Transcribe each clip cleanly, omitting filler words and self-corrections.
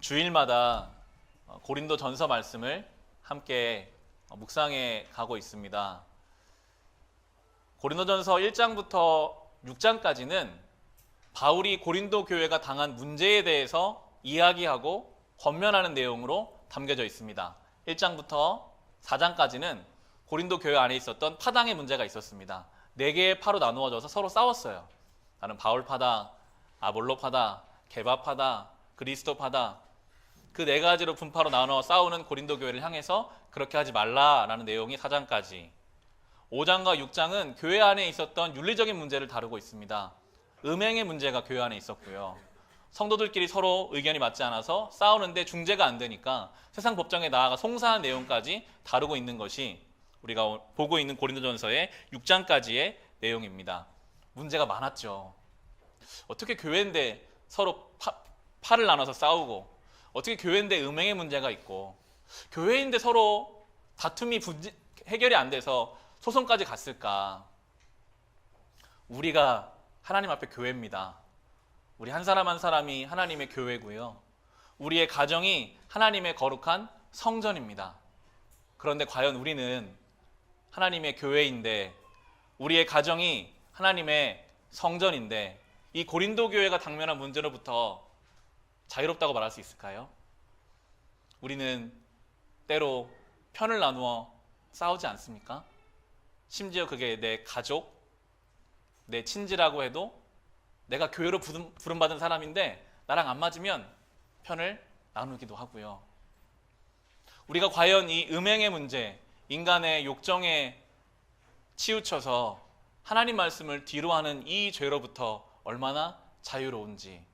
주일마다 고린도 전서 말씀을 함께 묵상해 가고 있습니다. 고린도 전서 1장부터 6장까지는 바울이 고린도 교회가 당한 문제에 대해서 이야기하고 권면하는 내용으로 담겨져 있습니다. 1장부터 4장까지는 고린도 교회 안에 있었던 파당의 문제가 있었습니다. 4개의 파로 나누어져서 서로 싸웠어요. 나는 바울 파다, 아볼로 파다, 게바 파다, 그리스도 파다. 그 4가지로 분파로 나눠 싸우는 고린도 교회를 향해서 그렇게 하지 말라라는 내용이 4장까지. 5장과 6장은 교회 안에 있었던 윤리적인 문제를 다루고 있습니다. 음행의 문제가 교회 안에 있었고요. 성도들끼리 서로 의견이 맞지 않아서 싸우는데 중재가 안 되니까 세상 법정에 나아가 송사한 내용까지 다루고 있는 것이 우리가 보고 있는 고린도전서의 6장까지의 내용입니다. 문제가 많았죠. 어떻게 교회인데 서로 파를 나눠서 싸우고, 어떻게 교회인데 음행의 문제가 있고, 교회인데 서로 다툼이 해결이 안 돼서 소송까지 갔을까? 우리가 하나님 앞에 교회입니다. 우리 한 사람 한 사람이 하나님의 교회고요. 우리의 가정이 하나님의 거룩한 성전입니다. 그런데 과연 우리는 하나님의 교회인데, 우리의 가정이 하나님의 성전인데, 이 고린도 교회가 당면한 문제로부터 자유롭다고 말할 수 있을까요? 우리는 때로 편을 나누어 싸우지 않습니까? 심지어 그게 내 가족, 내 친지라고 해도 내가 교회로 부름받은 사람인데 나랑 안 맞으면 편을 나누기도 하고요. 우리가 과연 이 음행의 문제, 인간의 욕정에 치우쳐서 하나님 말씀을 뒤로 하는 이 죄로부터 얼마나 자유로운지,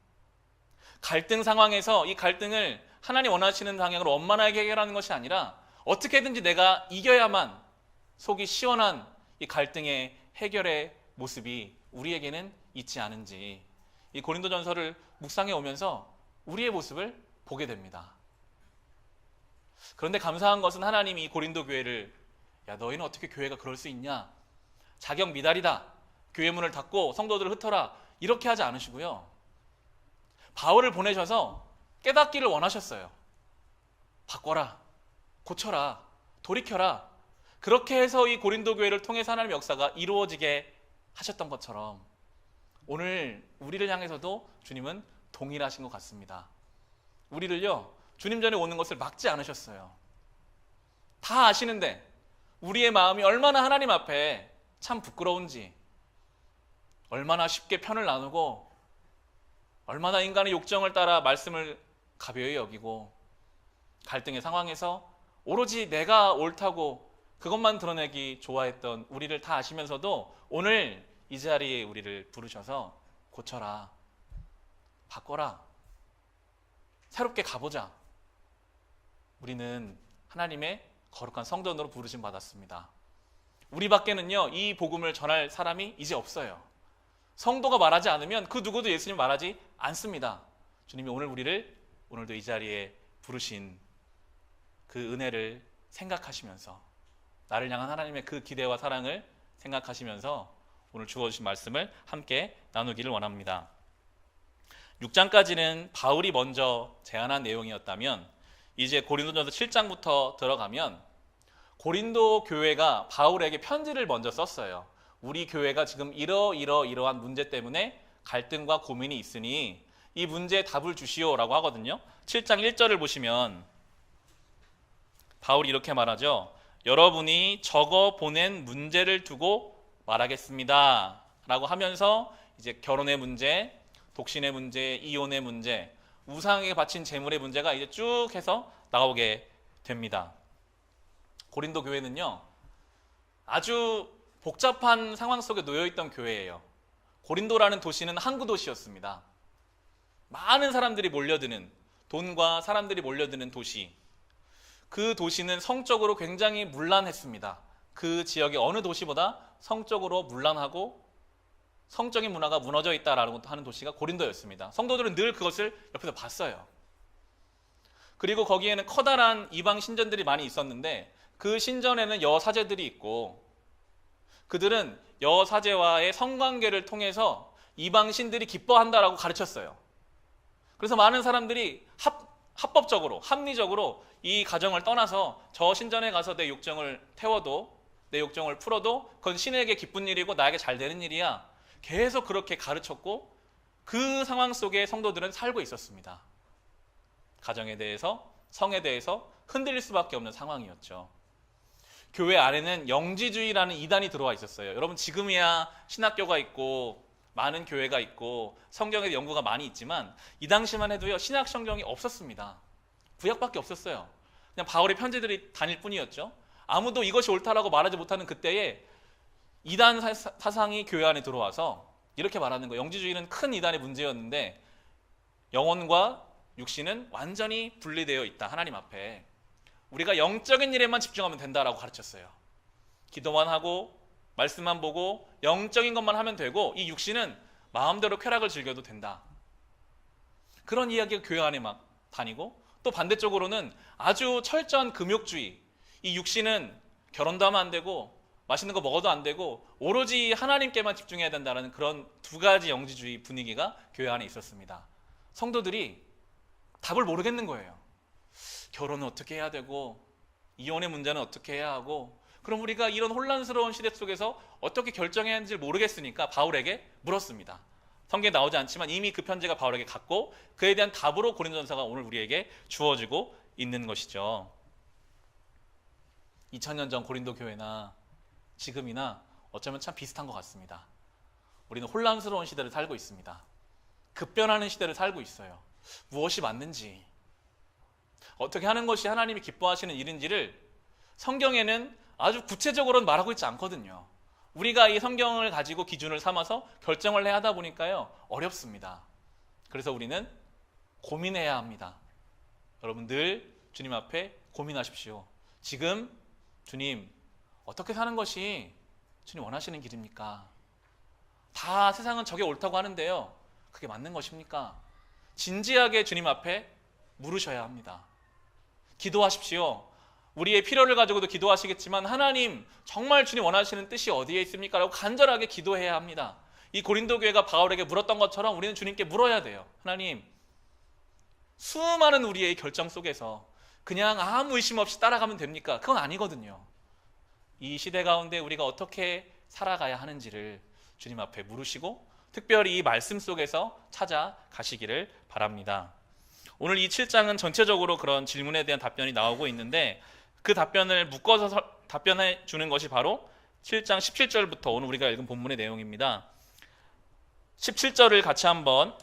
갈등 상황에서 이 갈등을 하나님 원하시는 방향으로 원만하게 해결하는 것이 아니라 어떻게든지 내가 이겨야만 속이 시원한 이 갈등의 해결의 모습이 우리에게는 있지 않은지, 이 고린도전서를 묵상해 오면서 우리의 모습을 보게 됩니다. 그런데 감사한 것은 하나님이 이 고린도 교회를, 야, 너희는 어떻게 교회가 그럴 수 있냐, 자격 미달이다, 교회 문을 닫고 성도들을 흩어라, 이렇게 하지 않으시고요. 바울을 보내셔서 깨닫기를 원하셨어요. 바꿔라, 고쳐라, 돌이켜라. 그렇게 해서 이 고린도 교회를 통해서 하나님의 역사가 이루어지게 하셨던 것처럼 오늘 우리를 향해서도 주님은 동일하신 것 같습니다. 우리를요, 주님 전에 오는 것을 막지 않으셨어요. 다 아시는데 우리의 마음이 얼마나 하나님 앞에 참 부끄러운지, 얼마나 쉽게 편을 나누고, 얼마나 인간의 욕정을 따라 말씀을 가벼이 여기고, 갈등의 상황에서 오로지 내가 옳다고 그것만 드러내기 좋아했던 우리를 다 아시면서도 오늘 이 자리에 우리를 부르셔서 고쳐라, 바꿔라, 새롭게 가보자. 우리는 하나님의 거룩한 성전으로 부르심 받았습니다. 우리 밖에는요, 이 복음을 전할 사람이 이제 없어요. 성도가 말하지 않으면 그 누구도 예수님 말하지 않습니다. 주님이 오늘 우리를 오늘도 이 자리에 부르신 그 은혜를 생각하시면서, 나를 향한 하나님의 그 기대와 사랑을 생각하시면서 오늘 주어주신 말씀을 함께 나누기를 원합니다. 6장까지는 바울이 먼저 제안한 내용이었다면, 이제 고린도전서 7장부터 들어가면 고린도 교회가 바울에게 편지를 먼저 썼어요. 우리 교회가 지금 이러한 문제 때문에 갈등과 고민이 있으니 이 문제에 답을 주시오라고 하거든요. 7장 1절을 보시면 바울이 이렇게 말하죠. 여러분이 적어 보낸 문제를 두고 말하겠습니다 라고 하면서 이제 결혼의 문제, 독신의 문제, 이혼의 문제, 우상에게 바친 재물의 문제가 이제 쭉 해서 나오게 됩니다. 고린도 교회는요, 아주 복잡한 상황 속에 놓여있던 교회예요. 고린도라는 도시는 항구 도시였습니다. 많은 사람들이 몰려드는, 돈과 사람들이 몰려드는 도시. 그 도시는 성적으로 굉장히 문란했습니다. 그 지역의 어느 도시보다 성적으로 문란하고 성적인 문화가 무너져 있다라고 하는 도시가 고린도였습니다. 성도들은 늘 그것을 옆에서 봤어요. 그리고 거기에는 커다란 이방 신전들이 많이 있었는데 그 신전에는 여사제들이 있고, 그들은 여사제와의 성관계를 통해서 이방 신들이 기뻐한다라고 가르쳤어요. 그래서 많은 사람들이 합법적으로, 합리적으로 이 가정을 떠나서 저 신전에 가서 내 욕정을 태워도, 내 욕정을 풀어도 그건 신에게 기쁜 일이고 나에게 잘 되는 일이야. 계속 그렇게 가르쳤고 그 상황 속에 성도들은 살고 있었습니다. 가정에 대해서, 성에 대해서 흔들릴 수밖에 없는 상황이었죠. 교회 안에는 영지주의라는 이단이 들어와 있었어요. 여러분, 지금이야 신학교가 있고 많은 교회가 있고 성경에 연구가 많이 있지만 이 당시만 해도요, 신약 성경이 없었습니다. 구약밖에 없었어요. 그냥 바울의 편지들이 다닐 뿐이었죠. 아무도 이것이 옳다라고 말하지 못하는 그때에 이단 사상이 교회 안에 들어와서 이렇게 말하는 거예요. 영지주의는 큰 이단의 문제였는데 영혼과 육신은 완전히 분리되어 있다. 하나님 앞에 우리가 영적인 일에만 집중하면 된다라고 가르쳤어요. 기도만 하고 말씀만 보고 영적인 것만 하면 되고 이 육신은 마음대로 쾌락을 즐겨도 된다. 그런 이야기가 교회 안에 막 다니고, 또 반대쪽으로는 아주 철저한 금욕주의, 이 육신은 결혼도 하면 안 되고 맛있는 거 먹어도 안 되고 오로지 하나님께만 집중해야 된다는 그런 두 가지 영지주의 분위기가 교회 안에 있었습니다. 성도들이 답을 모르겠는 거예요. 결혼은 어떻게 해야 되고 이혼의 문제는 어떻게 해야 하고, 그럼 우리가 이런 혼란스러운 시대 속에서 어떻게 결정해야 하는지 모르겠으니까 바울에게 물었습니다. 성경에 나오지 않지만 이미 그 편지가 바울에게 갔고 그에 대한 답으로 고린도전서가 오늘 우리에게 주어지고 있는 것이죠. 2000년 전 고린도 교회나 지금이나 어쩌면 참 비슷한 것 같습니다. 우리는 혼란스러운 시대를 살고 있습니다. 급변하는 시대를 살고 있어요. 무엇이 맞는지, 어떻게 하는 것이 하나님이 기뻐하시는 일인지를 성경에는 아주 구체적으로는 말하고 있지 않거든요. 우리가 이 성경을 가지고 기준을 삼아서 결정을 해야 하다 보니까요, 어렵습니다. 그래서 우리는 고민해야 합니다. 여러분, 늘 주님 앞에 고민하십시오. 지금 주님, 어떻게 사는 것이 주님 원하시는 길입니까? 다 세상은 저게 옳다고 하는데요, 그게 맞는 것입니까? 진지하게 주님 앞에 물으셔야 합니다. 기도하십시오. 우리의 필요를 가지고도 기도하시겠지만 하나님, 정말 주님 원하시는 뜻이 어디에 있습니까? 라고 간절하게 기도해야 합니다. 이 고린도 교회가 바울에게 물었던 것처럼 우리는 주님께 물어야 돼요. 하나님, 수많은 우리의 결정 속에서 그냥 아무 의심 없이 따라가면 됩니까? 그건 아니거든요. 이 시대 가운데 우리가 어떻게 살아가야 하는지를 주님 앞에 물으시고 특별히 이 말씀 속에서 찾아가시기를 바랍니다. 오늘 이 7장은 전체적으로 그런 질문에 대한 답변이 나오고 있는데 그 답변을 묶어서 답변해 주는 것이 바로 7장 17절부터 오늘 우리가 읽은 본문의 내용입니다. 17절을 같이 한번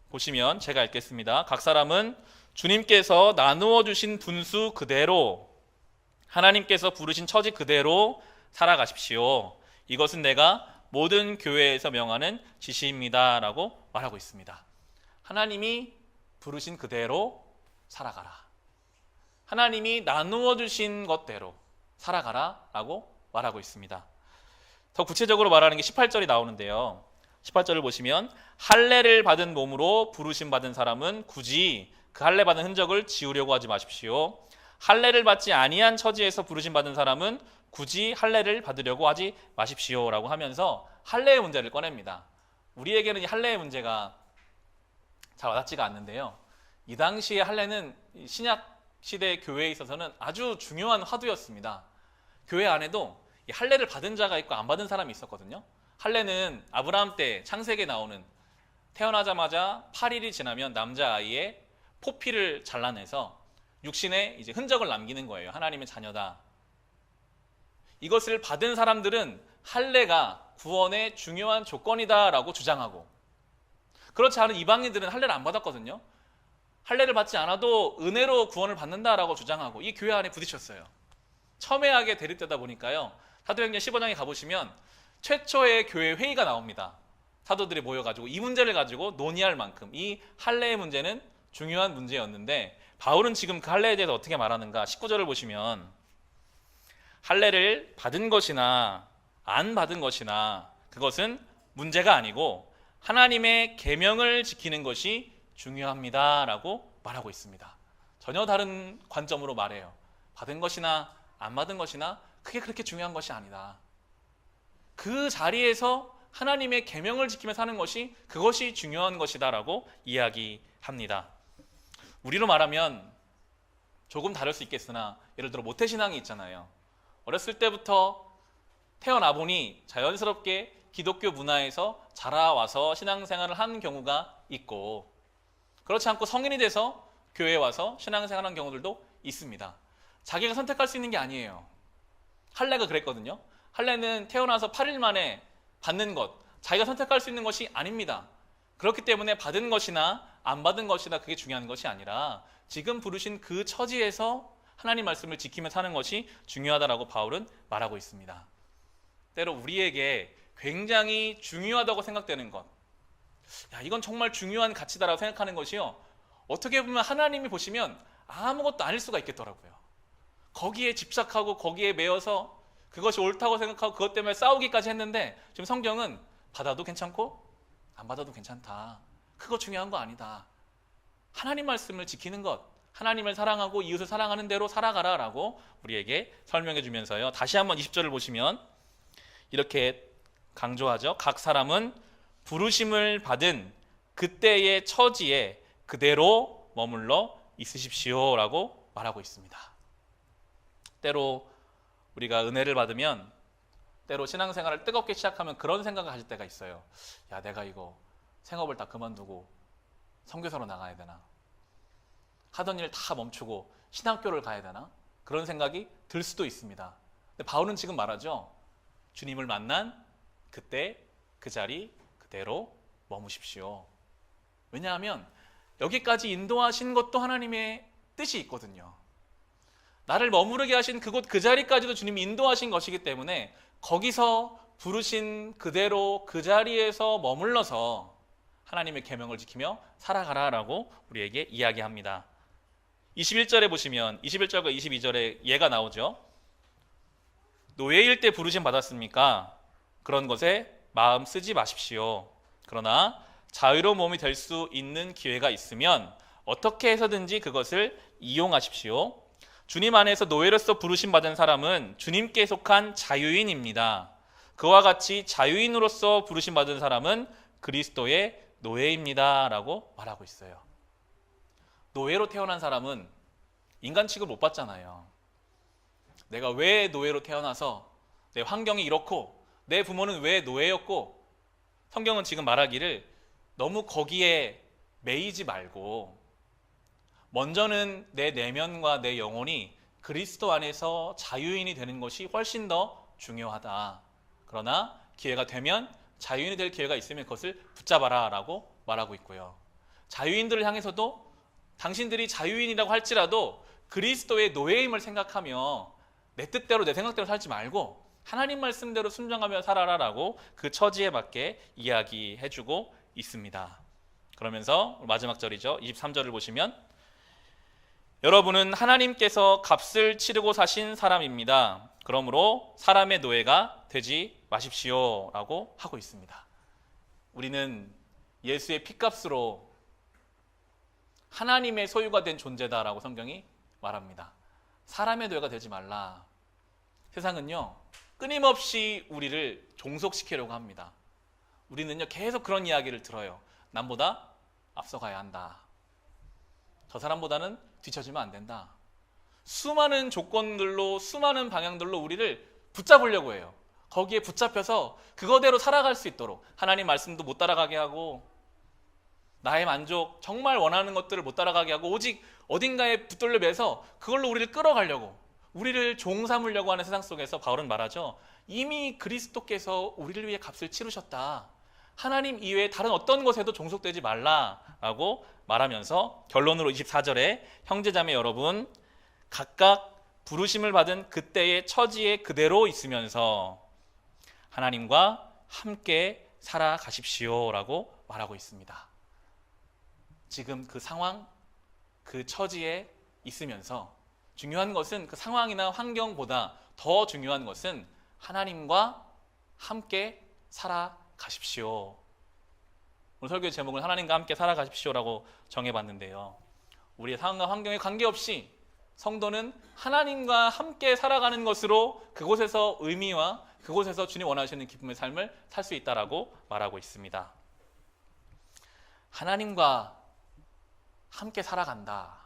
보시면 제가 읽겠습니다. 각 사람은 주님께서 나누어 주신 분수 그대로, 하나님께서 부르신 처지 그대로 살아가십시오. 이것은 내가 모든 교회에서 명하는 지시입니다. 라고 말하고 있습니다. 하나님이 부르신 그대로 살아가라. 하나님이 나누어 주신 것대로 살아가라 라고 말하고 있습니다. 더 구체적으로 말하는 게 18절이 나오는데요. 18절을 보시면 할례를 받은 몸으로 부르심 받은 사람은 굳이 그 할례 받은 흔적을 지우려고 하지 마십시오. 할례를 받지 아니한 처지에서 부르심 받은 사람은 굳이 할례를 받으려고 하지 마십시오 라고 하면서 할례의 문제를 꺼냅니다. 우리에게는 이 할례의 문제가 잘 와닿지가 않는데요, 이 당시의 할례는 신약 시대 교회에 있어서는 아주 중요한 화두였습니다. 교회 안에도 이 할례를 받은 자가 있고 안 받은 사람이 있었거든요. 할례는 아브라함 때 창세기에 나오는 태어나자마자 8일이 지나면 남자아이의 포피를 잘라내서 육신에 이제 흔적을 남기는 거예요. 하나님의 자녀다. 이것을 받은 사람들은 할례가 구원의 중요한 조건이다라고 주장하고, 그렇지 않은 이방인들은 할례를 안 받았거든요. 할례를 받지 않아도 은혜로 구원을 받는다라고 주장하고 이 교회 안에 부딪혔어요. 첨예하게 대립되다 보니까요, 사도행전 15장에 가보시면 최초의 교회 회의가 나옵니다. 사도들이 모여가지고 이 문제를 가지고 논의할 만큼 이 할례의 문제는 중요한 문제였는데, 바울은 지금 그 할례에 대해서 어떻게 말하는가? 19절을 보시면 할례를 받은 것이나 안 받은 것이나 그것은 문제가 아니고 하나님의 계명을 지키는 것이 중요합니다 라고 말하고 있습니다. 전혀 다른 관점으로 말해요. 받은 것이나 안 받은 것이나 그게 그렇게 중요한 것이 아니다. 그 자리에서 하나님의 계명을 지키며 사는 것이, 그것이 중요한 것이다 라고 이야기합니다. 우리로 말하면 조금 다를 수 있겠으나 예를 들어 모태신앙이 있잖아요. 어렸을 때부터 태어나 보니 자연스럽게 기독교 문화에서 자라와서 신앙생활을 하는 경우가 있고, 그렇지 않고 성인이 돼서 교회에 와서 신앙생활하는 경우들도 있습니다. 자기가 선택할 수 있는 게 아니에요. 할례가 그랬거든요. 할례는 태어나서 8일 만에 받는 것, 자기가 선택할 수 있는 것이 아닙니다. 그렇기 때문에 받은 것이나 안 받은 것이나 그게 중요한 것이 아니라 지금 부르신 그 처지에서 하나님 말씀을 지키며 사는 것이 중요하다라고 바울은 말하고 있습니다. 때로 우리에게 굉장히 중요하다고 생각되는 것, 이건 정말 중요한 가치다라고 생각하는 것이요, 어떻게 보면 하나님이 보시면 아무것도 아닐 수가 있겠더라고요. 거기에 집착하고 거기에 매여서 그것이 옳다고 생각하고 그것 때문에 싸우기까지 했는데, 지금 성경은 받아도 괜찮고 안 받아도 괜찮다, 그거 중요한 거 아니다, 하나님 말씀을 지키는 것, 하나님을 사랑하고 이웃을 사랑하는 대로 살아가라 라고 우리에게 설명해 주면서요, 다시 한번 20절을 보시면 이렇게 강조하죠. 각 사람은 부르심을 받은 그때의 처지에 그대로 머물러 있으십시오 라고 말하고 있습니다. 때로 우리가 은혜를 받으면, 때로 신앙생활을 뜨겁게 시작하면 그런 생각을 가질 때가 있어요. 내가 이거 생업을 다 그만두고 선교사로 나가야 되나? 하던 일 다 멈추고 신학교를 가야 되나? 그런 생각이 들 수도 있습니다. 근데 바울은 지금 말하죠. 주님을 만난 그때 그 자리 그대로 머무십시오. 왜냐하면 여기까지 인도하신 것도 하나님의 뜻이 있거든요. 나를 머무르게 하신 그곳 그 자리까지도 주님이 인도하신 것이기 때문에 거기서 부르신 그대로 그 자리에서 머물러서 하나님의 계명을 지키며 살아가라라고 우리에게 이야기합니다. 21절에 보시면 21절과 22절에 예가 나오죠. 노예일 때 부르심 받았습니까? 그런 것에 마음 쓰지 마십시오. 그러나 자유로운 몸이 될 수 있는 기회가 있으면 어떻게 해서든지 그것을 이용하십시오. 주님 안에서 노예로서 부르심 받은 사람은 주님께 속한 자유인입니다. 그와 같이 자유인으로서 부르심 받은 사람은 그리스도의 노예입니다 라고 말하고 있어요. 노예로 태어난 사람은 인간 취급 못 받잖아요. 내가 왜 노예로 태어나서 내 환경이 이렇고 내 부모는 왜 노예였고, 성경은 지금 말하기를 너무 거기에 매이지 말고 먼저는 내 내면과 내 영혼이 그리스도 안에서 자유인이 되는 것이 훨씬 더 중요하다. 그러나 기회가 되면, 자유인이 될 기회가 있으면 그것을 붙잡아라 라고 말하고 있고요. 자유인들을 향해서도 당신들이 자유인이라고 할지라도 그리스도의 노예임을 생각하며 내 뜻대로 내 생각대로 살지 말고 하나님 말씀대로 순종하며 살아라 라고 그 처지에 맞게 이야기해주고 있습니다. 그러면서 마지막 절이죠. 23절을 보시면 여러분은 하나님께서 값을 치르고 사신 사람입니다. 그러므로 사람의 노예가 되지 마십시오 라고 하고 있습니다. 우리는 예수의 피값으로 하나님의 소유가 된 존재다라고 성경이 말합니다. 사람의 노예가 되지 말라. 세상은요, 끊임없이 우리를 종속시키려고 합니다. 우리는요, 계속 그런 이야기를 들어요. 남보다 앞서가야 한다. 저 사람보다는 뒤처지면 안 된다. 수많은 조건들로, 수많은 방향들로 우리를 붙잡으려고 해요. 거기에 붙잡혀서 그거대로 살아갈 수 있도록 하나님 말씀도 못 따라가게 하고, 나의 만족, 정말 원하는 것들을 못 따라가게 하고, 오직 어딘가에 붙들려 매서 그걸로 우리를 끌어가려고, 우리를 종 삼으려고 하는 세상 속에서 바울은 말하죠. 이미 그리스도께서 우리를 위해 값을 치르셨다. 하나님 이외에 다른 어떤 것에도 종속되지 말라라고 말하면서 결론으로 24절에 형제자매 여러분, 각각 부르심을 받은 그때의 처지에 그대로 있으면서 하나님과 함께 살아가십시오라고 말하고 있습니다. 지금 그 상황, 그 처지에 있으면서 중요한 것은 그 상황이나 환경보다 더 중요한 것은 하나님과 함께 살아가십시오. 오늘 설교의 제목은 하나님과 함께 살아가십시오라고 정해봤는데요. 우리의 상황과 환경에 관계없이 성도는 하나님과 함께 살아가는 것으로 그곳에서 의미와 그곳에서 주님 원하시는 기쁨의 삶을 살 수 있다라고 말하고 있습니다. 하나님과 함께 살아간다.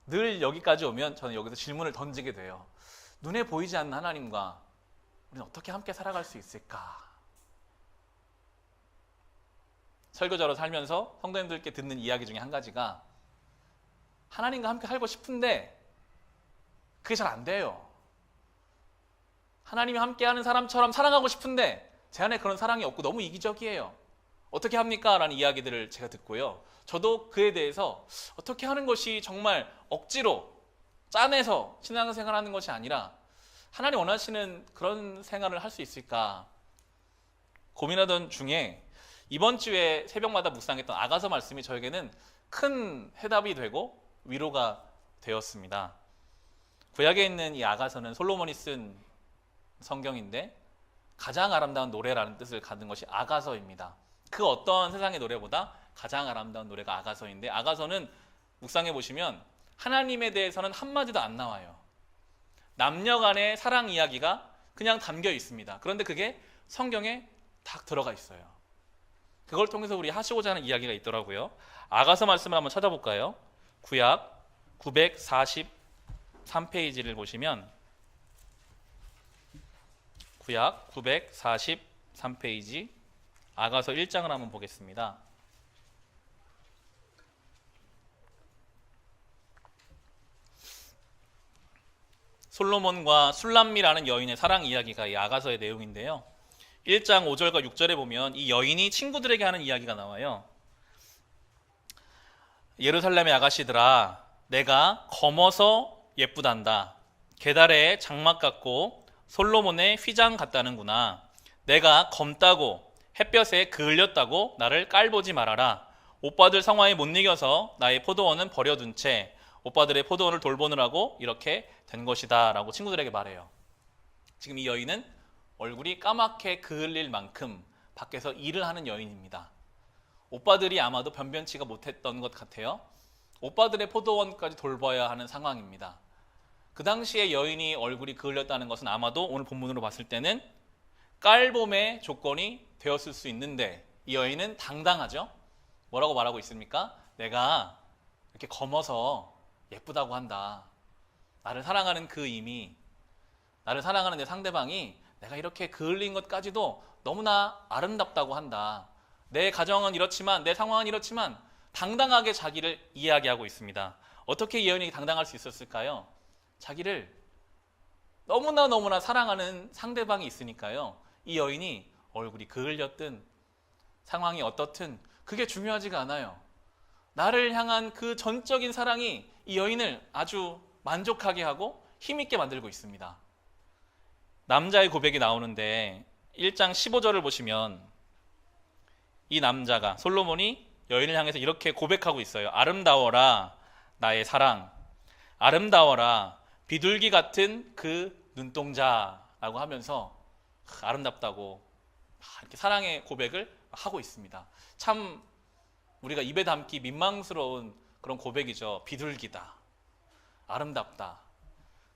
늘 여기까지 오면 저는 여기서 질문을 던지게 돼요. 눈에 보이지 않는 하나님과 우리는 어떻게 함께 살아갈 수 있을까? 설교자로 살면서 성도님들께 듣는 이야기 중에 한 가지가 하나님과 함께 살고 싶은데 그게 잘 안 돼요. 하나님이 함께하는 사람처럼 사랑하고 싶은데 제 안에 그런 사랑이 없고 너무 이기적이에요. 어떻게 합니까? 라는 이야기들을 제가 듣고요. 저도 그에 대해서 어떻게 하는 것이 정말 억지로 짜내서 신앙생활하는 것이 아니라 하나님 원하시는 그런 생활을 할 수 있을까 고민하던 중에 이번 주에 새벽마다 묵상했던 아가서 말씀이 저에게는 큰 해답이 되고 위로가 되었습니다. 구약에 있는 이 아가서는 솔로몬이 쓴 성경인데 가장 아름다운 노래라는 뜻을 갖는 것이 아가서입니다. 그 어떤 세상의 노래보다 가장 아름다운 노래가 아가서인데 아가서는 묵상해 보시면 하나님에 대해서는 한마디도 안 나와요. 남녀 간의 사랑 이야기가 그냥 담겨 있습니다. 그런데 그게 성경에 딱 들어가 있어요. 그걸 통해서 우리 하시고자 하는 이야기가 있더라고요. 아가서 말씀을 한번 찾아볼까요? 구약 943페이지를 보시면 구약 943페이지 아가서 1장을 한번 보겠습니다. 솔로몬과 술람미라는 여인의 사랑 이야기가 이 아가서의 내용인데요. 1장 5절과 6절에 보면 이 여인이 친구들에게 하는 이야기가 나와요. 예루살렘의 아가씨들아, 내가 검어서 예쁘단다. 게달의 장막 같고 솔로몬의 휘장 같다는구나. 내가 검다고 햇볕에 그을렸다고 나를 깔보지 말아라. 오빠들 성화에 못 이겨서 나의 포도원은 버려둔 채 오빠들의 포도원을 돌보느라고 이렇게 된 것이다 라고 친구들에게 말해요. 지금 이 여인은 얼굴이 까맣게 그을릴 만큼 밖에서 일을 하는 여인입니다. 오빠들이 아마도 변변치가 못했던 것 같아요. 오빠들의 포도원까지 돌봐야 하는 상황입니다. 그 당시에 여인이 얼굴이 그을렸다는 것은 아마도 오늘 본문으로 봤을 때는 깔봄의 조건이 되었을 수 있는데 이 여인은 당당하죠. 뭐라고 말하고 있습니까? 내가 이렇게 검어서 예쁘다고 한다. 나를 사랑하는 그 이미, 나를 사랑하는 내 상대방이 내가 이렇게 그을린 것까지도 너무나 아름답다고 한다. 내 가정은 이렇지만, 내 상황은 이렇지만 당당하게 자기를 이야기하고 있습니다. 어떻게 이 여인이 당당할 수 있었을까요? 자기를 너무나 사랑하는 상대방이 있으니까요. 이 여인이 얼굴이 그을렸든 상황이 어떻든 그게 중요하지가 않아요. 나를 향한 그 전적인 사랑이 이 여인을 아주 만족하게 하고 힘있게 만들고 있습니다. 남자의 고백이 나오는데 1장 15절을 보시면 이 남자가 솔로몬이 여인을 향해서 이렇게 고백하고 있어요. 아름다워라 나의 사랑, 아름다워라 비둘기 같은 그 눈동자라고 하면서 아름답다고 이렇게 사랑의 고백을 하고 있습니다. 참 우리가 입에 담기 민망스러운 그런 고백이죠. 비둘기다, 아름답다.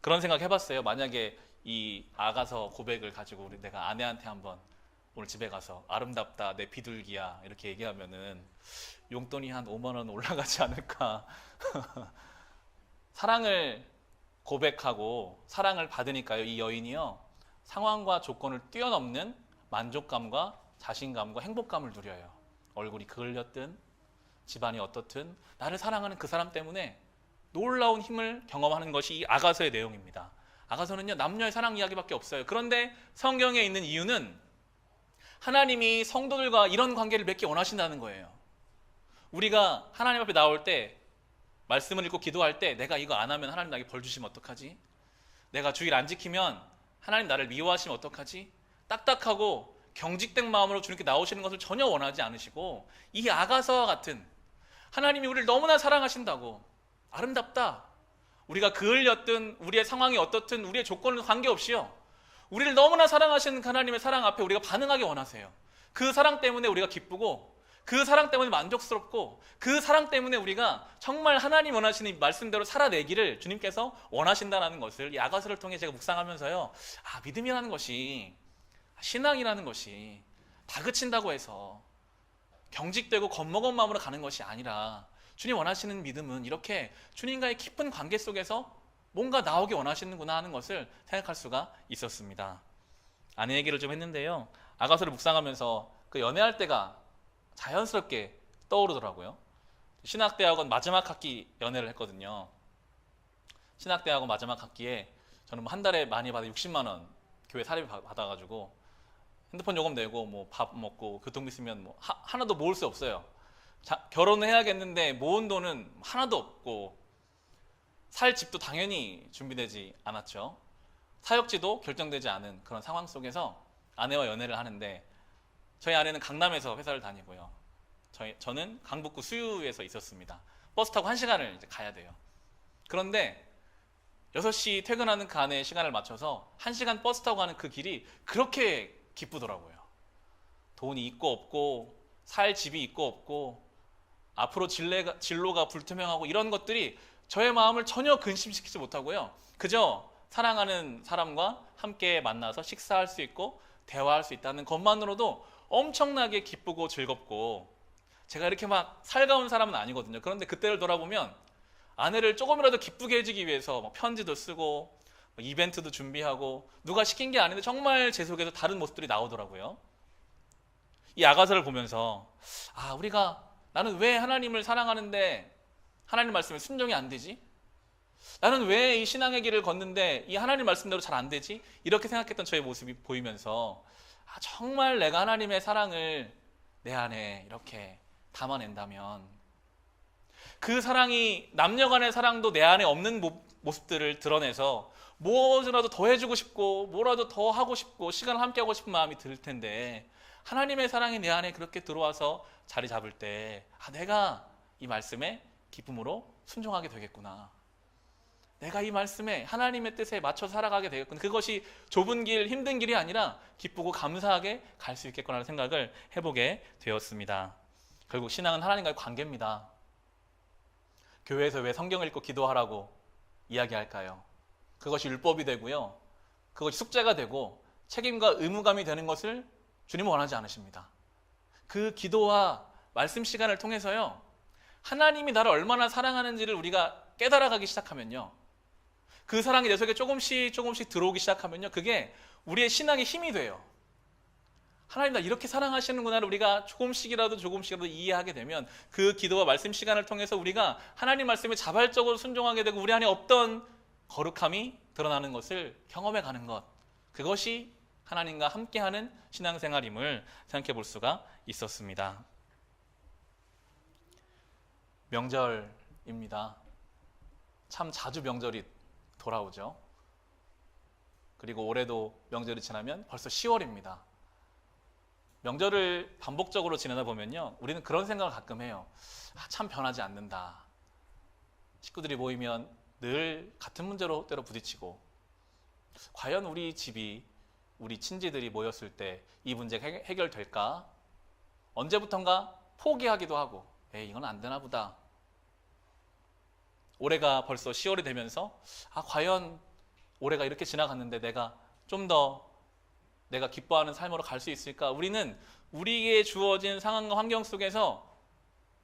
그런 생각 해봤어요? 만약에 이 아가서 고백을 가지고 내가 아내한테 한번 오늘 집에 가서 아름답다 내 비둘기야 이렇게 얘기하면은 용돈이 한 5만 원 올라가지 않을까. 사랑을 고백하고 사랑을 받으니까요, 이 여인이요 상황과 조건을 뛰어넘는 만족감과 자신감과 행복감을 누려요. 얼굴이 그을렸든 집안이 어떻든 나를 사랑하는 그 사람 때문에 놀라운 힘을 경험하는 것이 이 아가서의 내용입니다. 아가서는요 남녀의 사랑 이야기밖에 없어요. 그런데 성경에 있는 이유는 하나님이 성도들과 이런 관계를 맺기 원하신다는 거예요. 우리가 하나님 앞에 나올 때 말씀을 읽고 기도할 때 내가 이거 안 하면 하나님 나에게 벌 주시면 어떡하지? 내가 주일 안 지키면 하나님 나를 미워하시면 어떡하지? 딱딱하고 경직된 마음으로 주님께 나오시는 것을 전혀 원하지 않으시고 이 아가서와 같은 하나님이 우리를 너무나 사랑하신다고 아름답다. 우리가 그을렸든 우리의 상황이 어떻든 우리의 조건은 관계없이요. 우리를 너무나 사랑하시는 하나님의 사랑 앞에 우리가 반응하기 원하세요. 그 사랑 때문에 우리가 기쁘고 그 사랑 때문에 만족스럽고 그 사랑 때문에 우리가 정말 하나님 원하시는 말씀대로 살아내기를 주님께서 원하신다는 것을 이 아가서를 통해 제가 묵상하면서요. 믿음이라는 것이 신앙이라는 것이 다그친다고 해서 경직되고 겁먹은 마음으로 가는 것이 아니라 주님 원하시는 믿음은 이렇게 주님과의 깊은 관계 속에서 뭔가 나오기 원하시는구나 하는 것을 생각할 수가 있었습니다. 아내 얘기를 좀 했는데요. 아가서를 묵상하면서 그 연애할 때가 자연스럽게 떠오르더라고요. 신학대학원 마지막 학기 연애를 했거든요. 신학대학원 마지막 학기에 저는 한 달에 많이 받아 60만 원 교회 사례비 받아가지고 핸드폰 요금 내고 뭐 밥 먹고 교통비 쓰면 뭐 하나도 모을 수 없어요. 결혼을 해야겠는데 모은 돈은 하나도 없고 살 집도 당연히 준비되지 않았죠. 사역지도 결정되지 않은 그런 상황 속에서 아내와 연애를 하는데 저희 아내는 강남에서 회사를 다니고요. 저는 강북구 수유에서 있었습니다. 버스 타고 1시간을 이제 가야 돼요. 그런데 6시 퇴근하는 그 아내의 시간을 맞춰서 1시간 버스 타고 가는 그 길이 그렇게 기쁘더라고요. 돈이 있고 없고 살 집이 있고 없고 앞으로 진로가 불투명하고 이런 것들이 저의 마음을 전혀 근심시키지 못하고요. 그저 사랑하는 사람과 함께 만나서 식사할 수 있고 대화할 수 있다는 것만으로도 엄청나게 기쁘고 즐겁고 제가 이렇게 막 살가운 사람은 아니거든요. 그런데 그때를 돌아보면 아내를 조금이라도 기쁘게 해주기 위해서 막 편지도 쓰고 이벤트도 준비하고 누가 시킨 게 아닌데 정말 제 속에서 다른 모습들이 나오더라고요. 이 아가서를 보면서 나는 왜 하나님을 사랑하는데 하나님 말씀에 순종이 안 되지? 나는 왜 이 신앙의 길을 걷는데 이 하나님 말씀대로 잘 안 되지? 이렇게 생각했던 저의 모습이 보이면서 정말 내가 하나님의 사랑을 내 안에 이렇게 담아낸다면 그 사랑이 남녀 간의 사랑도 내 안에 없는 모습들을 드러내서 무엇이라도 더 해주고 싶고 뭐라도 더 하고 싶고 시간을 함께 하고 싶은 마음이 들 텐데 하나님의 사랑이 내 안에 그렇게 들어와서 자리 잡을 때 내가 이 말씀에 기쁨으로 순종하게 되겠구나. 내가 이 말씀에 하나님의 뜻에 맞춰 살아가게 되겠구나. 그것이 좁은 길, 힘든 길이 아니라 기쁘고 감사하게 갈 수 있겠구나라는 생각을 해보게 되었습니다. 결국 신앙은 하나님과의 관계입니다. 교회에서 왜 성경을 읽고 기도하라고 이야기할까요? 그것이 율법이 되고요. 그것이 숙제가 되고 책임과 의무감이 되는 것을 주님은 원하지 않으십니다. 그 기도와 말씀 시간을 통해서요. 하나님이 나를 얼마나 사랑하는지를 우리가 깨달아가기 시작하면요. 그 사랑이 내 속에 조금씩 들어오기 시작하면요. 그게 우리의 신앙의 힘이 돼요. 하나님 나 이렇게 사랑하시는구나를 우리가 조금씩이라도 이해하게 되면 그 기도와 말씀 시간을 통해서 우리가 하나님 말씀에 자발적으로 순종하게 되고 우리 안에 없던 거룩함이 드러나는 것을 경험해 가는 것, 그것이 하나님과 함께하는 신앙생활임을 생각해 볼 수가 있었습니다. 명절입니다. 참 자주 명절이 돌아오죠. 그리고 올해도 명절이 지나면 벌써 10월입니다. 명절을 반복적으로 지내다 보면요, 우리는 그런 생각을 가끔 해요. 참 변하지 않는다. 식구들이 모이면 늘 같은 문제로 때로 부딪히고, 과연 우리 집이, 우리 친지들이 모였을 때 이 문제가 해결될까? 언제부턴가 포기하기도 하고, 이건 안 되나 보다. 올해가 벌써 10월이 되면서 과연 올해가 이렇게 지나갔는데 내가 좀 더 내가 기뻐하는 삶으로 갈 수 있을까? 우리는 우리에게 주어진 상황과 환경 속에서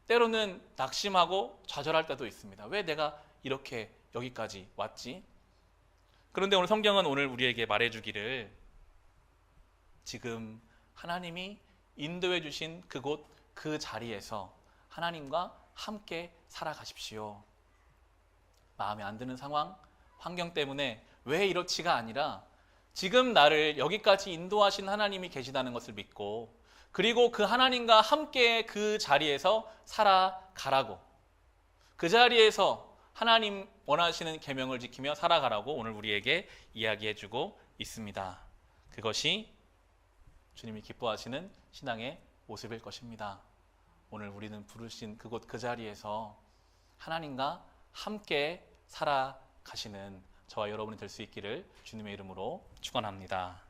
때로는 낙심하고 좌절할 때도 있습니다. 왜 내가 이렇게 여기까지 왔지? 그런데 오늘 성경은 오늘 우리에게 말해주기를 지금 하나님이 인도해 주신 그곳 그 자리에서 하나님과 함께 살아가십시오. 마음에 안 드는 상황, 환경 때문에 왜 이렇지가 아니라 지금 나를 여기까지 인도하신 하나님이 계시다는 것을 믿고, 그리고 그 하나님과 함께 그 자리에서 살아가라고, 그 자리에서 하나님 원하시는 계명을 지키며 살아가라고 오늘 우리에게 이야기해주고 있습니다. 그것이 주님이 기뻐하시는 신앙의 모습일 것입니다. 오늘 우리는 부르신 그곳 그 자리에서 하나님과 함께 살아가시는 저와 여러분이 될 수 있기를 주님의 이름으로 축원합니다.